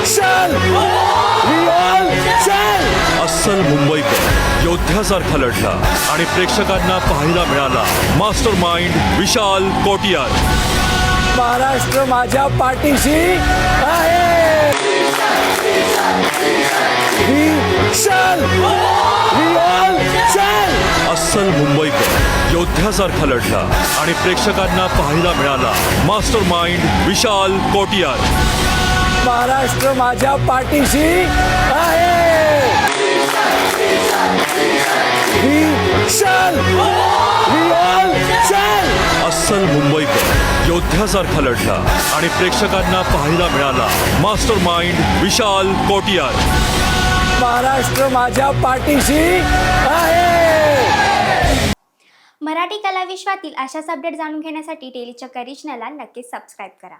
चल रिअल चल. अस्सल मुंबईकर योद्ध्यासारखा लढला आणि प्रेक्षकांना पाहायला मिळाला मास्टर माइंड विशाल कोटियार. महाराष्ट्र माझ्या पाठीशी आहे. चल रिअल चल. अस्सल मुंबईकर योद्ध्यासारखा लढला आणि प्रेक्षकांना पाहायला मिळाला मास्टर माइंड विशाल कोटियार. महाराष्ट्र माझ्या पाठीशी आहे. चल रिअल चल. अस्सल मुंबईकर योद्ध्यासारखा लढला आणि प्रेक्षकांना पाहायला मिळाला मास्टर माइंड विशाल कोटियार. महाराष्ट्र माझ्या पाठीशी आहे. मराठी कला विश्वातील अशाच अपडेट जाणून घेण्यासाठी डेली चक्कर रिजनला नक्कीच सबस्क्राईब करा.